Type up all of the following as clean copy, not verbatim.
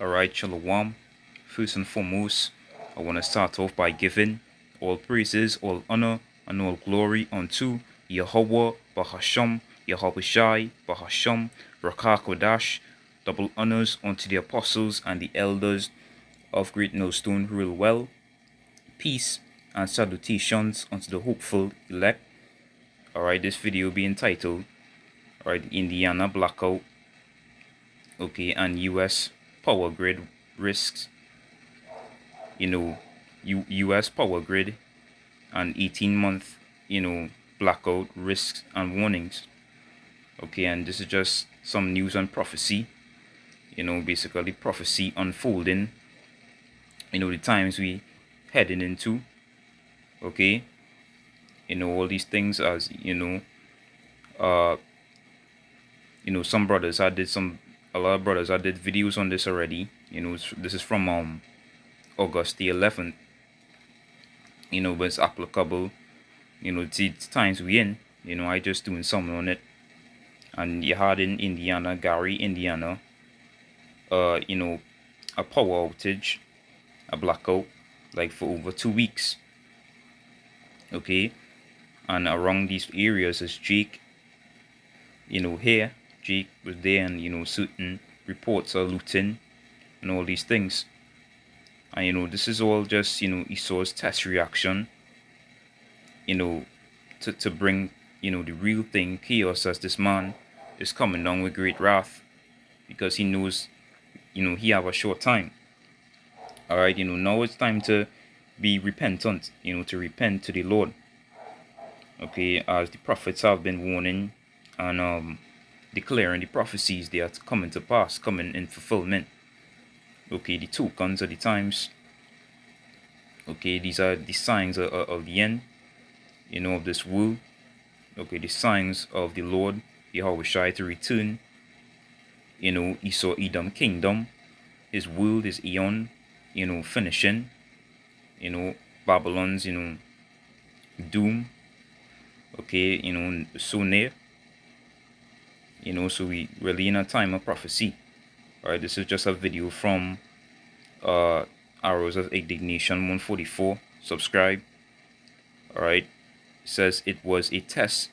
Alright, Shalom. First and foremost, I want to start off by giving all praises, all honor, and all glory unto Yahweh, Bahasham, Yahushai, Bahasham, Rakakodash. Double honors unto the apostles and the elders of Great Millstone Rule Well. Peace and salutations unto the hopeful elect. Alright, this video will be entitled, alright, Indiana Blackout, okay, and US power grid risks. US power grid and 18-month, blackout risks and warnings. Okay, and this is just some news and prophecy, basically prophecy unfolding, the times we heading into. Okay, all these things, as some brothers a lot of brothers I did videos on this already. This is from August the 11th, but it's applicable, to times we in. I just doing something on it. And you had in Indiana, Gary, Indiana, a power outage, a blackout, like for over 2 weeks. Okay, and around these areas is Jake, here Jake was there, and certain reports are looting and all these things. And this is all just Esau's test reaction, to bring the real thing, chaos, as this man is coming down with great wrath, because he knows he have a short time. Alright, now it's time to be repentant, to repent to the Lord. Okay, as the prophets have been warning and declaring the prophecies they are coming to pass, coming in fulfillment. Okay, the tokens of the times. Okay, these are the signs of the end, of this world. Okay, the signs of the Lord Yahushai to return. Esau Edom kingdom, his world, his eon, finishing. Babylon's, doom. Okay, so near. So we really in a time of prophecy. Alright, this is just a video from Arrows of Indignation 144. Subscribe. Alright, it says it was a test.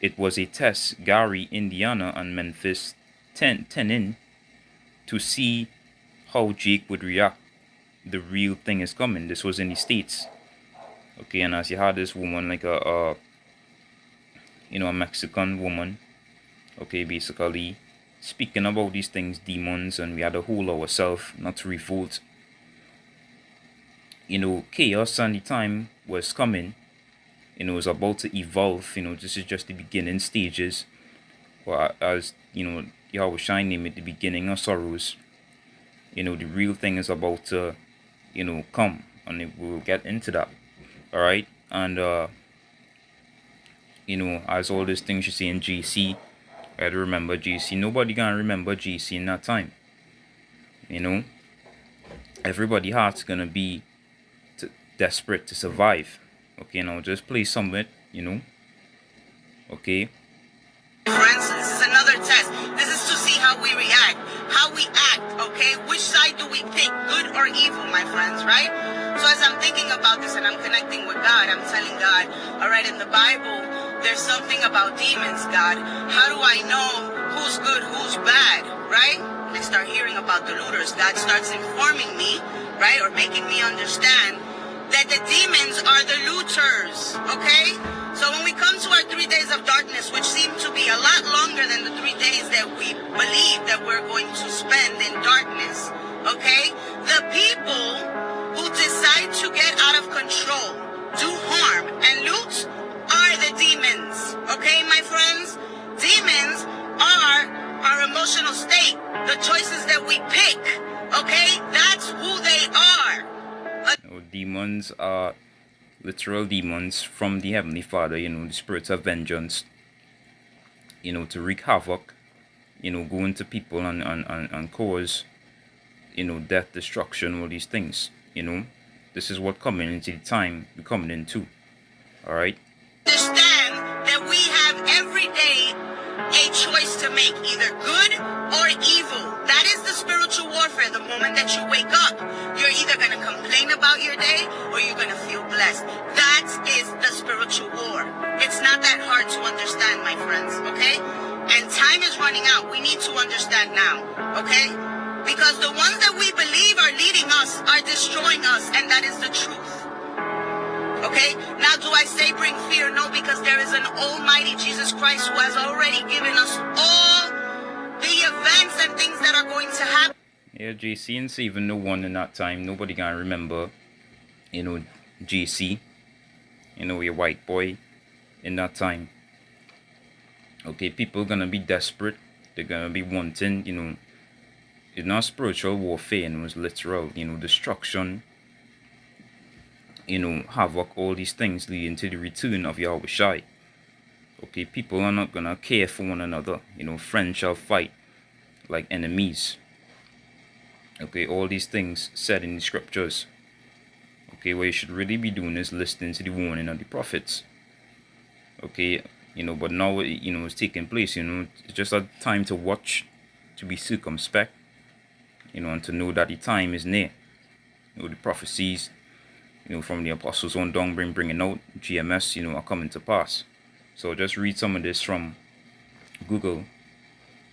It was a test, Gary, Indiana, and Memphis 10 in, to see how Jake would react. The real thing is coming. This was in the States. Okay, and as you had this woman, like a Mexican woman, okay, basically speaking about these things, demons, and we had to hold ourselves not to revolt. Chaos and the time was coming. It was about to evolve. This is just the beginning stages, or as Yahweh Shine name it, the beginning of sorrows. The real thing is about to come, and we'll get into that. All right, and as all these things you see in GC, I had to remember GC. Nobody gonna remember GC in that time. Everybody heart's gonna be desperate to survive. Okay, now just play some of it, okay. Friends, this is another test. This is to see how we react, how we act, okay? Which side do we pick, good or evil, my friends, right? So as I'm thinking about this and I'm connecting with God, I'm telling God, all right, in the Bible, there's something about demons, God. How do I know who's good, who's bad, right? And I start hearing about the looters. God starts informing me, right, or making me understand that the demons are the looters, okay? So when we come to our 3 days of darkness, which seem to be a lot longer than the 3 days that we believe that we're going to spend in darkness, okay? The people who decide to get out of control, do harm, and loot are the demons, okay, my friends? Demons are our emotional state, the choices that we pick, okay? That's who they are. Demons are literal demons from the Heavenly Father, the spirits of vengeance, to wreak havoc, go into people and cause, death, destruction, all these things, This is what coming into the time we're coming into. Alright? Understand that we have every day a choice to make, either good or evil. That is the spiritual warfare the moment that you wake up, you're either going to complain about your day or you're going to feel blessed. That is the spiritual war. It's not that hard to understand, my friends, okay? And time is running out. We need to understand now, okay? Because the ones that we believe are leading us are destroying us, and that is the truth. Okay? Now, do I say bring fear? No, because there is an almighty Jesus Christ who has already given us all the events and things that are going to happen. Yeah, JC and even no one in that time. Nobody can remember, JC, a white boy in that time. Okay, people gonna be desperate. They're gonna be wanting, it's not spiritual warfare, it's literal, destruction, havoc, all these things leading to the return of Yahweh Shai. Okay, people are not gonna care for one another. Friends shall fight like enemies. Okay, all these things said in the scriptures. Okay, what you should really be doing is listening to the warning of the prophets. Okay, but now, it's taking place, it's just a time to watch, to be circumspect, and to know that the time is near. The prophecies, from the apostles on down, bringing out GMS, are coming to pass. So just read some of this from Google.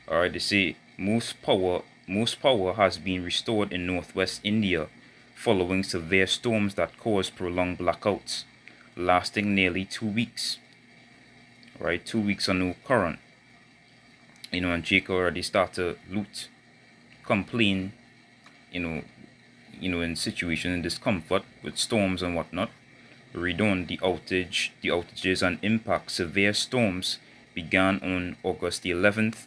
Alright, they say most power has been restored in northwest India following severe storms that caused prolonged blackouts, lasting nearly 2 weeks. Right, 2 weeks on no current. And Jake already started to loot, complain, in situation and discomfort with storms and whatnot. Read on the outages and impact. Severe storms began on August the 11th,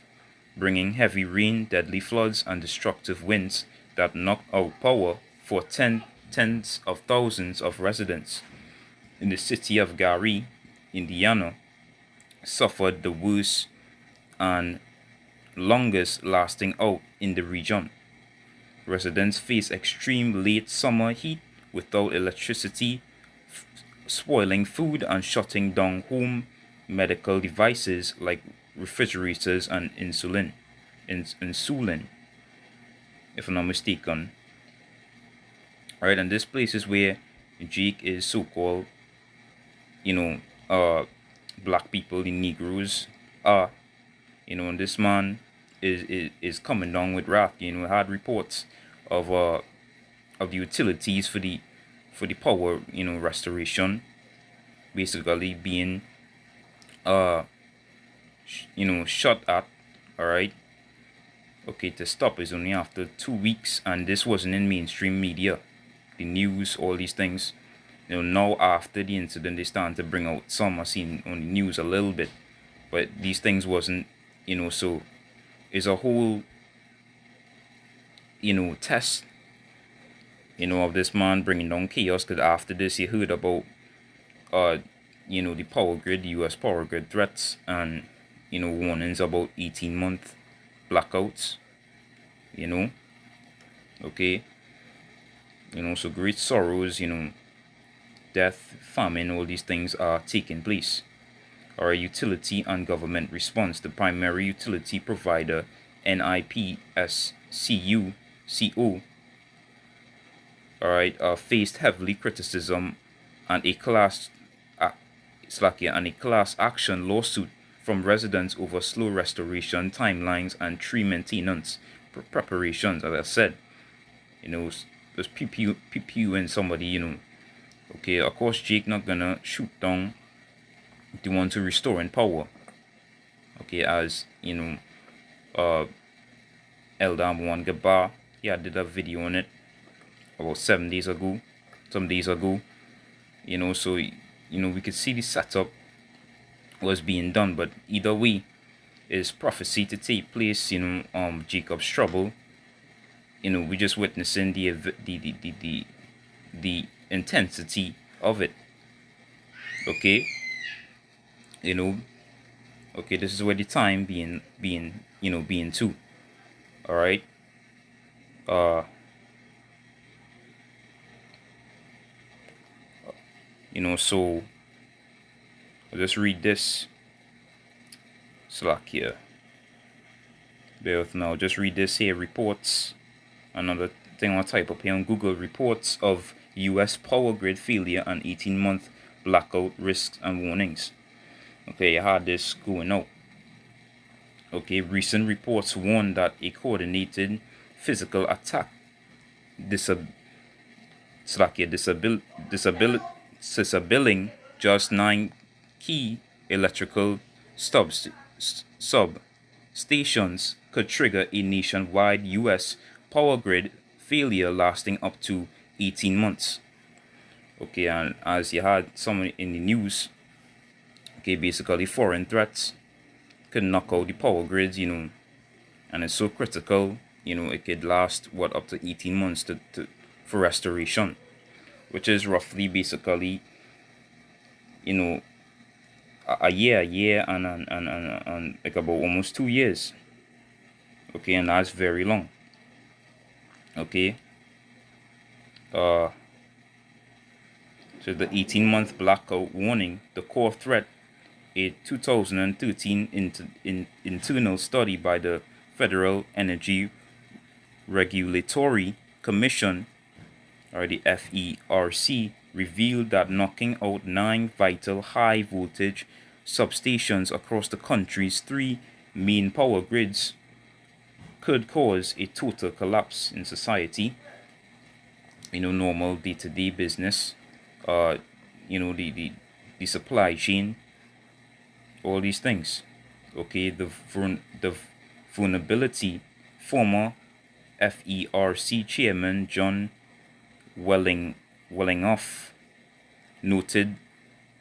bringing heavy rain, deadly floods, and destructive winds that knocked out power for tens of thousands of residents. In the city of Gary, Indiana, suffered the worst and longest lasting out in the region. Residents face extreme late summer heat without electricity, spoiling food and shutting down home medical devices like refrigerators and insulin, if I'm not mistaken. Alright, and this place is where Jake is so-called, black people, the Negroes are, and this man is coming down with wrath. Had reports of the utilities for the power, restoration, basically being shot at. Alright, okay, to stop is only after 2 weeks, and this wasn't in mainstream media, the news, all these things. Now after the incident, they started to bring out some. I've seen on the news a little bit, but these things wasn't, so it's a whole, test, of this man bringing down chaos. Because after this, you heard about, the power grid, the U.S. power grid threats, and, warnings about 18-month blackouts, okay, so great sorrows, death, famine, all these things are taking place. Our utility and government response. The primary utility provider, NIPSCO, faced heavily criticism and a class action lawsuit from residents over slow restoration timelines and tree maintenance preparations. As I said, there's PPU and somebody, okay, of course Jake not gonna shoot down the one to restore in power. Okay, as Elder One Gabar, I did a video on it about 7 days ago, some days ago. So we could see the setup was being done, but either way, is prophecy to take place. Jacob's trouble. We're just witnessing the intensity of it. Okay. Okay, this is where the time being too. All right. So I'll just read this. Slack here. Bear with me. I'll just read this here. Reports another thing I'll type up here on Google, reports of US power grid failure and 18-month blackout risks and warnings. Okay, I had this going out. Okay, recent reports warn that a coordinated physical attack disabling just 9 key electrical substations could trigger a nationwide US power grid failure lasting up to 18 months. Okay, and as you had someone in the news, okay, basically foreign threats could knock out the power grids, and it's so critical, it could last up to 18 months for restoration, which is roughly basically, a year and like about almost 2 years. Okay, and that's very long. Okay. So the 18-month blackout warning, the core threat, a 2013 internal study by the Federal Energy Regulatory Commission, or the FERC, revealed that knocking out 9 vital high voltage substations across the country's 3 main power grids could cause a total collapse in society, normal day-to-day business, the supply chain, all these things. Okay, the vulnerability, former FERC chairman John Wellingoff noted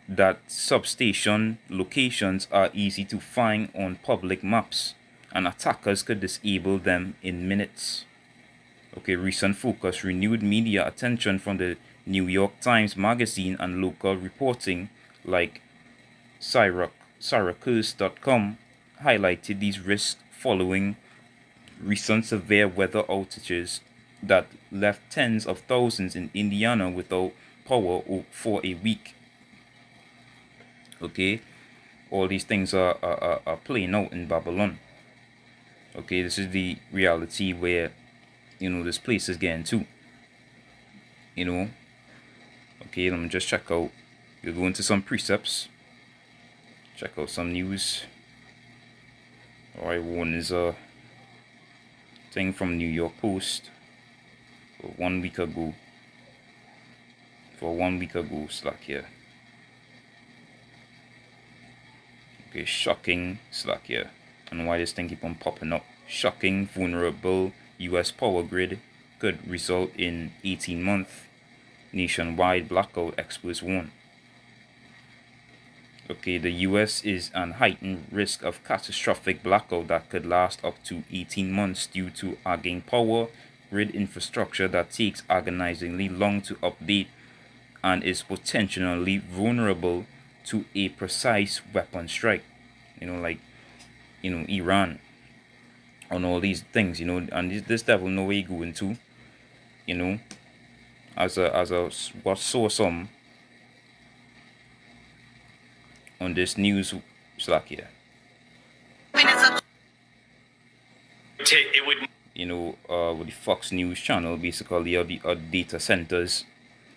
that substation locations are easy to find on public maps, and attackers could disable them in minutes. Okay, recent focus renewed media attention from the New York Times Magazine and local reporting like Syracuse.com highlighted these risks following recent severe weather outages that left tens of thousands in Indiana without power for a week. Okay, all these things are playing out in Babylon. Okay, this is the reality where, this place is getting to. Okay, let me just check out. We'll go into some precepts. Check out some news. Alright, one is a thing from New York Post for 1 week ago. Slack here. Okay, shocking Slack here. And why this thing keep on popping up. Shocking, vulnerable US power grid could result in 18-month nationwide blackout, experts warn. Okay, the US is an heightened risk of catastrophic blackout that could last up to 18 months due to aging power grid infrastructure that takes agonizingly long to update and is potentially vulnerable to a precise weapon strike. Iran on all these things, and this devil know where he going to, as a what saw some on this news Slack here. It would, with the Fox News channel, basically are the data centers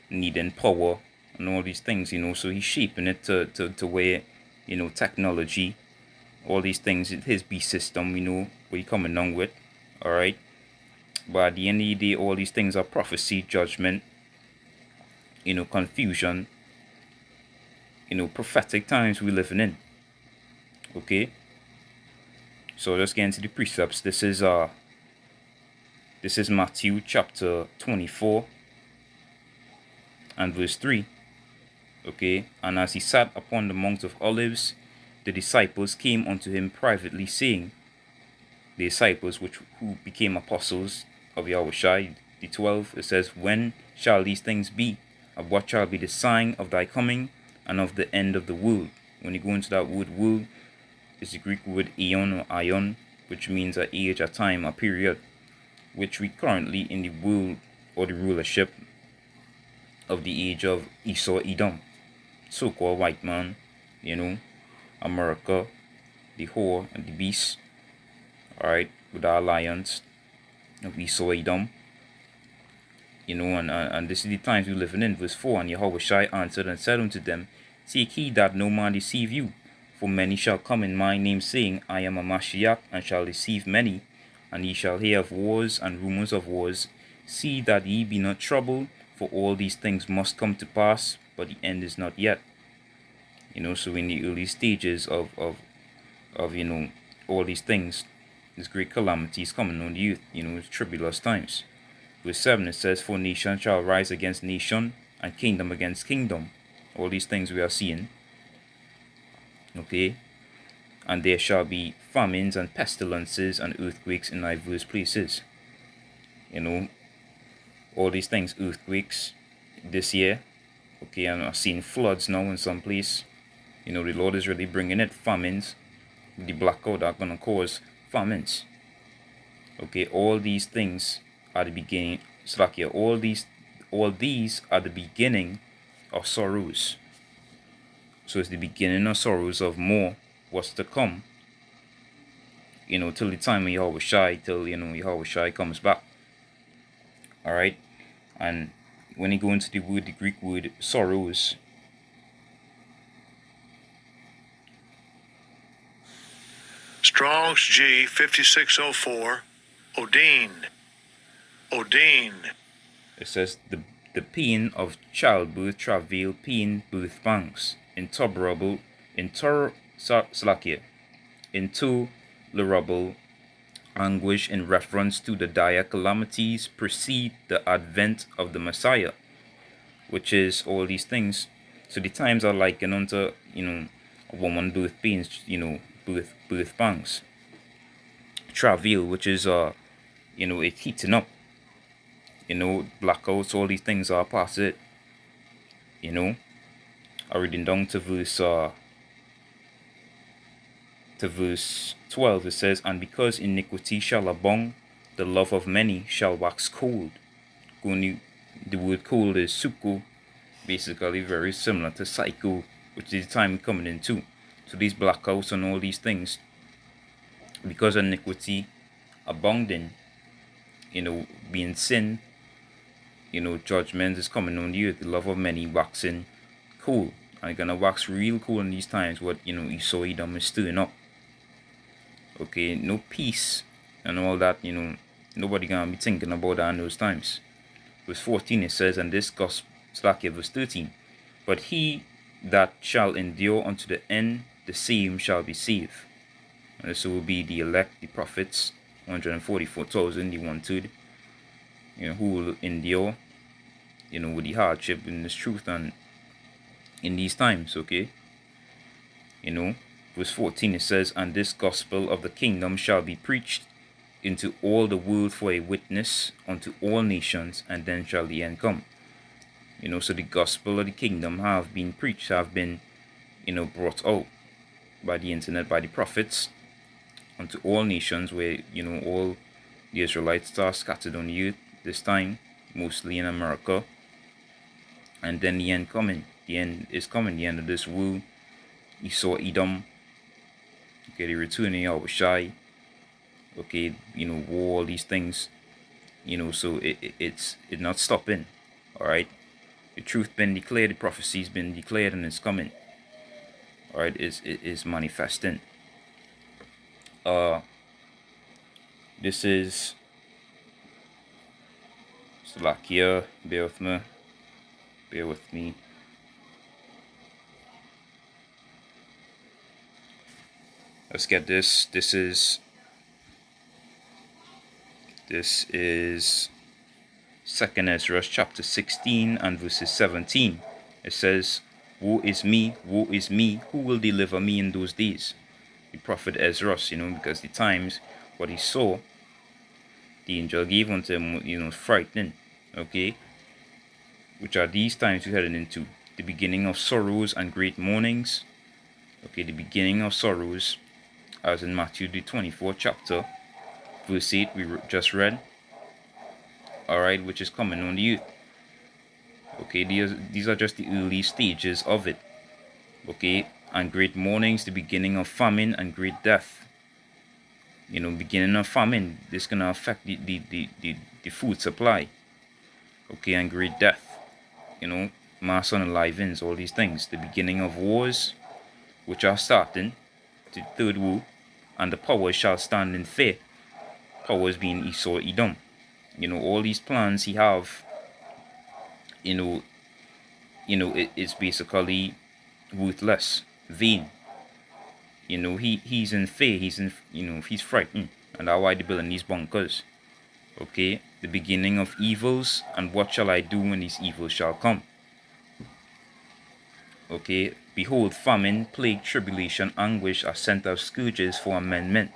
needing power and all these things, so he's shaping it to where, technology, all these things, his beast system, what he coming down with, alright? But at the end of the day, all these things are prophecy, judgment, confusion, prophetic times we're living in. Okay? So let's get into the precepts. This is Matthew chapter 24 and verse 3. Okay? And as he sat upon the Mount of Olives, the disciples came unto him privately, saying, the disciples who became apostles of Yahushua, the 12, it says, when shall these things be? Of what shall be the sign of thy coming and of the end of the world? When you go into that word world, it's the Greek word aeon or ion, which means an age, a time, a period, which we currently in the world or the rulership of the age of Esau Edom, so-called white man, America, the whore and the beast, alright, with the alliance of Esau Edom, and this is the times we living in. Verse 4, and Yahweh answered and said unto them, take heed that no man deceive you, for many shall come in my name, saying, I am a Mashiach, and shall deceive many. And ye shall hear of wars and rumors of wars. See that ye be not troubled, for all these things must come to pass, but the end is not yet. So in the early stages of all these things, this great calamity is coming on the earth, tribulous times. Verse 7, it says, for nation shall rise against nation, and kingdom against kingdom. All these things we are seeing. Okay? And there shall be famines and pestilences and earthquakes in diverse places. All these things, earthquakes this year. Okay, and I've seen floods now in some place. The Lord is really bringing it. Famines. The blackout are going to cause famines. Okay, all these things are the beginning. It's like here, all these are the beginning of sorrows. So it's the beginning of sorrows of more what's to come. Till the time of Yahweh till Yahweh comes back. Alright? And when you go into the Greek word sorrows, Strong's G 5604, Odin. It says the pain of childbirth, travail, pain, birth pangs, intolerable anguish in reference to the dire calamities precede the advent of the Messiah, which is all these things. So the times are likened unto, a woman birth pains, birth pangs. Travail, which is it heating up. Blackouts, all these things are past it. I reading down to verse 12, it says, and because iniquity shall abound, the love of many shall wax cold. The word cold is suko, basically very similar to psycho, which is the time coming into. So these blackouts and all these things, because iniquity abounding, being sin, judgment is coming on the earth. The love of many waxing cool. And gonna wax real cool in these times. What Esau Edom is stirring up. Okay, no peace and all that. Nobody gonna be thinking about that in those times. Verse 14 it says, and this gospel, verse 13, but he that shall endure unto the end, the same shall be saved. And this will be the elect, the prophets, 144,000, the 1/3. Who will endure, with the hardship in this truth and in these times, okay? Verse 14 it says, and this gospel of the kingdom shall be preached into all the world for a witness unto all nations, and then shall the end come. So the gospel of the kingdom have been preached, have been, brought out by the internet, by the prophets, unto all nations, where, all the Israelites are scattered on the earth this time, mostly in America. And then the end coming. The end is coming. The end of this world. Esau Edom. Okay, the return of Yahweh. Okay, war, all these things. So it's not stopping. Alright. The truth been declared, the prophecy's been declared, and it's coming. Alright, it's manifesting. This is Slovakia. Bear with me. Let's get this. This is 2nd Ezra chapter 16 and verses 17. It says, woe is me, who will deliver me in those days? The prophet Ezra, because the times, what he saw, the angel gave unto him, frightening, okay? Which are these times we're heading into. The beginning of sorrows and great mournings. Okay, the beginning of sorrows, as in Matthew the 24th chapter, verse 8 we just read. Alright, which is coming on the earth. Okay, these are just the early stages of it. Okay, and great mournings, the beginning of famine and great death. Beginning of famine, this gonna affect the food supply. okay, and great death, mass unalivings, all these things, the beginning of wars, which are starting, the third war, and the powers shall stand in fear, powers being Esau, Edom. All these plans he have, it's basically worthless, vain. He's in fear, he's frightened, and that's why they're building these bunkers. Okay, the beginning of evils, and what shall I do when these evils shall come? Okay, behold, famine, plague, tribulation, anguish are sent as scourges for amendment.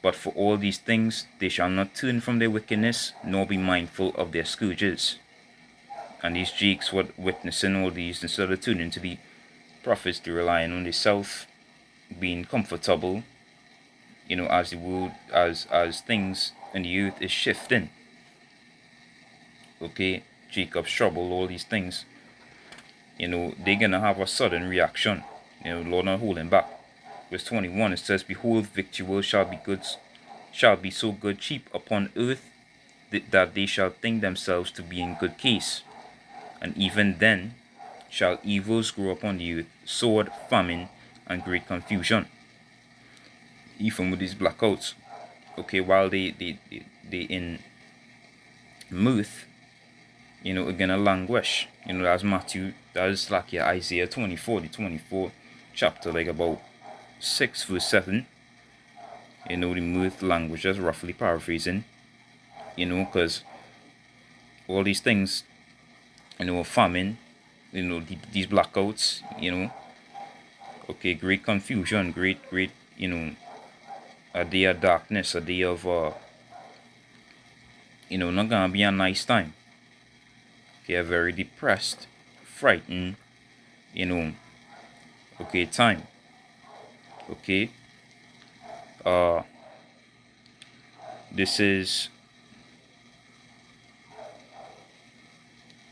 But for all these things they shall not turn from their wickedness, nor be mindful of their scourges. And these Jakes were witnessing all these, instead of turning to the prophets, they relying on themselves, being comfortable, as the world, as things in the earth is shifting. Okay, Jacob's trouble, all these things, they're gonna have a sudden reaction. Lord not holding back. Verse 21, it says, behold, victual shall be so good cheap upon earth, that they shall think themselves to be in good case. And even then shall evils grow upon the earth, sword, famine, and great confusion. Even with these blackouts, okay, while they in mirth, are gonna languish. That's Matthew, that's like Isaiah 24, the 24th chapter, like about 6 verse 7. The mirth language, that's roughly paraphrasing, because all these things, famine, these blackouts, okay, great confusion, great, a day of darkness, a day of, not gonna be a nice time. Okay, a very depressed, frightened, okay, time. Okay, this is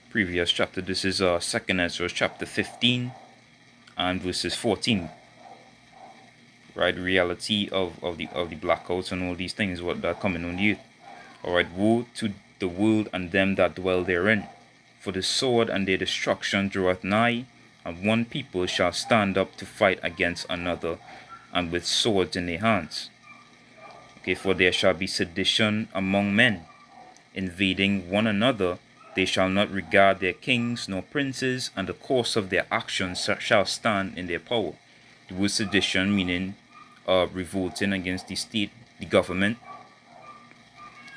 previous chapter. This is 2nd Ezra chapter 15 and verses 14. Right, reality of the blackouts and all these things what are coming on the earth. Alright, woe to the world and them that dwell therein, for the sword and their destruction draweth nigh, and one people shall stand up to fight against another, and with swords in their hands. Okay, for there shall be sedition among men, invading one another. They shall not regard their kings nor princes, and the course of their actions shall stand in their power. The word sedition meaning revolting against the state, the government.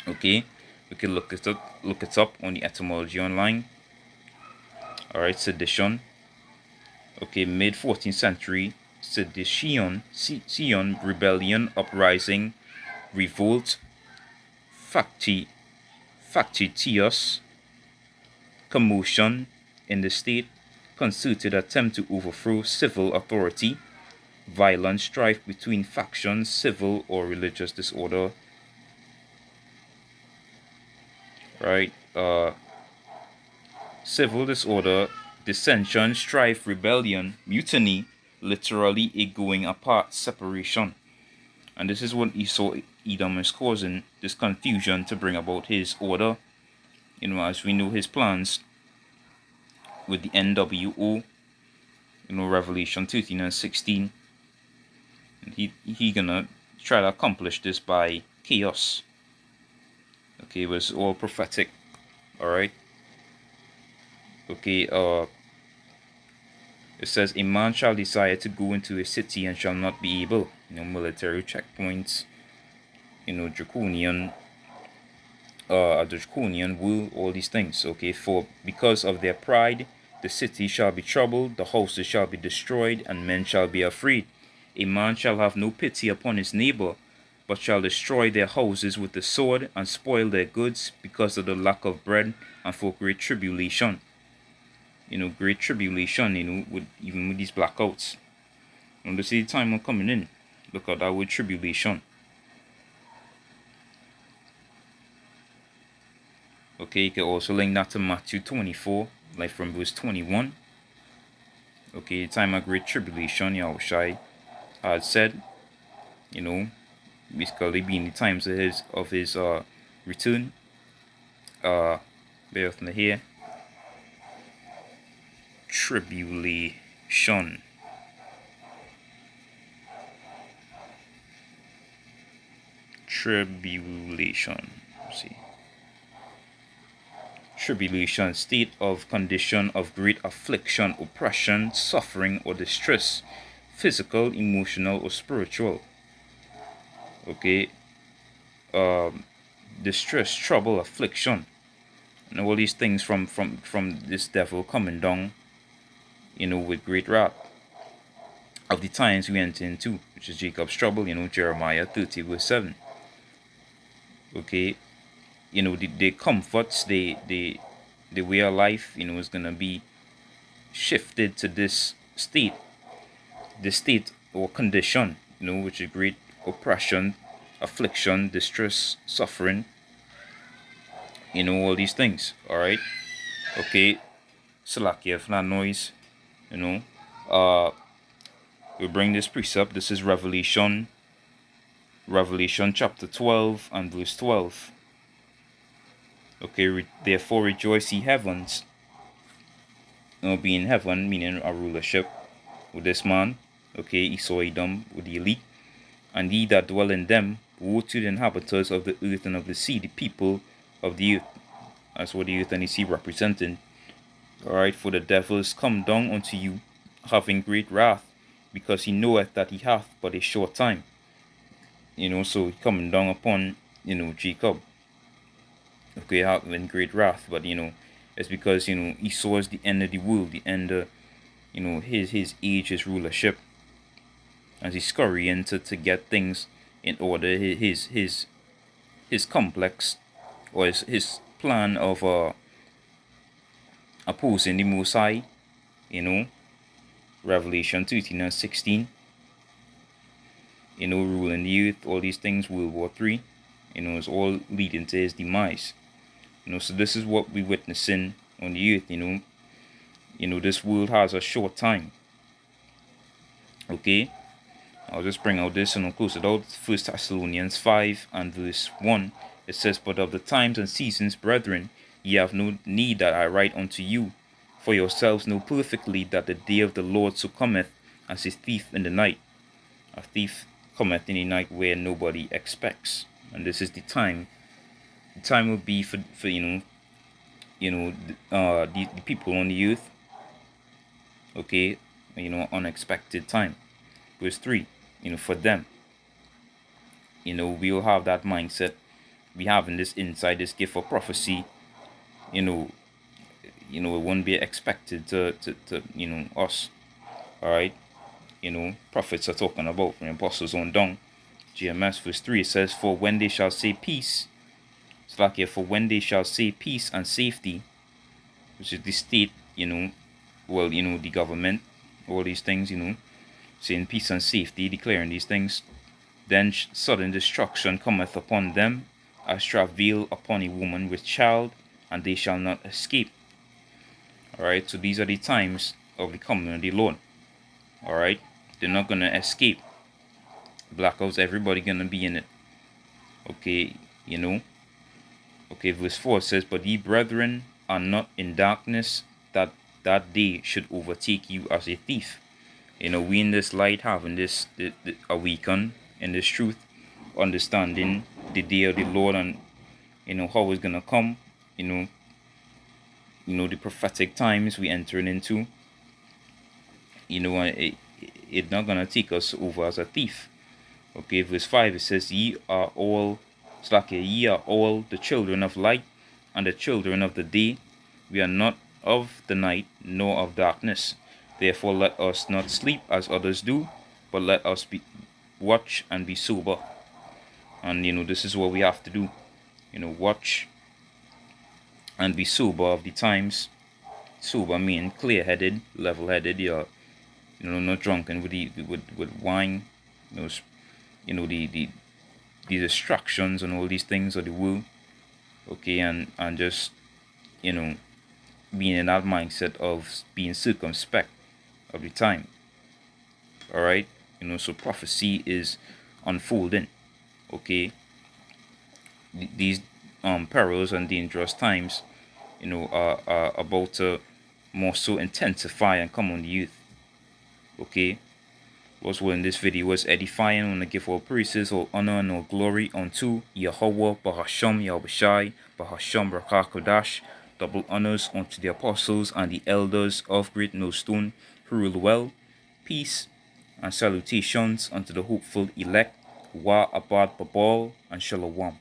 Okay, we can look it up on the etymology online. Alright, sedition. Okay, mid 14th century, sedition, rebellion, uprising, revolt, factitious, commotion in the state, concerted attempt to overthrow civil authority, violent strife between factions, civil or religious disorder. Right, civil disorder, dissension, strife, rebellion, mutiny, literally a going apart, separation. And this is what Esau, Edom is causing, this confusion to bring about his order. As we know his plans with the NWO, Revelation 13 and 16. And he gonna try to accomplish this by chaos. Okay, it was all prophetic. Alright. Okay, it says, a man shall desire to go into a city and shall not be able. Military checkpoints, draconian, a draconian will, all these things. Okay, for because of their pride, the city shall be troubled, the houses shall be destroyed, and men shall be afraid. A man shall have no pity upon his neighbor, but shall destroy their houses with the sword, and spoil their goods, because of the lack of bread, and for great tribulation. Great tribulation, even with these blackouts. And to see the time coming in. Look at that word tribulation. Okay, you can also link that to Matthew 24, like from verse 21. Okay, the time of great tribulation, Yahushai had said, basically being the times of his return. bear with me here. Tribulation. Let's see. Tribulation, state of condition of great affliction, oppression, suffering, or distress, physical, emotional, or spiritual. Okay. Distress, trouble, affliction, and all these things from this devil coming down, with great wrath of the times we enter into, which is Jacob's trouble, Jeremiah 30 verse 7. Okay, the comforts, the way of life, is gonna be shifted to this state or condition, which is great oppression, affliction, distress, suffering, all these things. All right. Okay. Salakia for that noise. We bring this precept. This is Revelation chapter 12 and verse 12. Okay. Therefore rejoice, ye heavens. Be in heaven, meaning a rulership with this man. Okay. Esau Edom with the elite. And ye that dwell in them, woe to the inhabitants of the earth and of the sea, the people of the earth. That's what the earth and the sea representing. Alright, for the devil is come down unto you, having great wrath, because he knoweth that he hath but a short time. So he coming down upon, Jacob. Okay, having great wrath, but it's because, Esau is the end of the world, the end of, his age, his rulership. As he scurrying to get things in order, his complex, or his plan of opposing the Most High, Revelation 13 and 16, ruling the earth, all these things, World War III, it's all leading to his demise. So this is what we're witnessing on the earth. This world has a short time. Okay. I'll just bring out this and I'll close it out. 1 Thessalonians 5 and verse 1. It says, but of the times and seasons, brethren, ye have no need that I write unto you. For yourselves know perfectly that the day of the Lord so cometh as a thief in the night. A thief cometh in the night where nobody expects. And this is the time. The time will be for the people on the earth. Okay, unexpected time. Verse 3. For them, we'll have that mindset. We having this insight, this gift of prophecy. It won't be expected to us. All right. Prophets are talking about from the apostles on down. GMS verse 3 says, for when they shall say peace, it's like here, for when they shall say peace and safety, which is the state, the government, all these things, saying peace and safety, declaring these things, then sudden destruction cometh upon them, as travail upon a woman with child, and they shall not escape. Alright, so these are the times of the coming of the Lord. Alright, they're not going to escape. Blackouts, everybody going to be in it. Okay, Okay, verse 4 says, but ye brethren are not in darkness, that day should overtake you as a thief. We in this light having this awaken in this truth, understanding the day of the Lord and how it's gonna come. The prophetic times we entering into. It's not gonna take us over as a thief. Okay, verse 5 it says, ye are all the children of light and the children of the day. We are not of the night nor of darkness. Therefore let us not sleep as others do, but let us watch and be sober. And this is what we have to do. Watch and be sober of the times. Sober meaning clear-headed, level-headed. You're not drunken with wine. The distractions and all these things of the world. Okay, and just being in that mindset of being circumspect of the time. All right, so prophecy is unfolding. Okay, these perils and dangerous times, about to more so intensify and come on the youth. Okay, was what in this video was edifying on to give all praises, all honor, and all glory unto Yahweh, Bahasham Yahushai, Bahasham Rakakodash. Double honors unto the apostles and the elders of Great Millstone who rule well. Peace and salutations unto the hopeful elect, Wa Abad Babal and Shalom.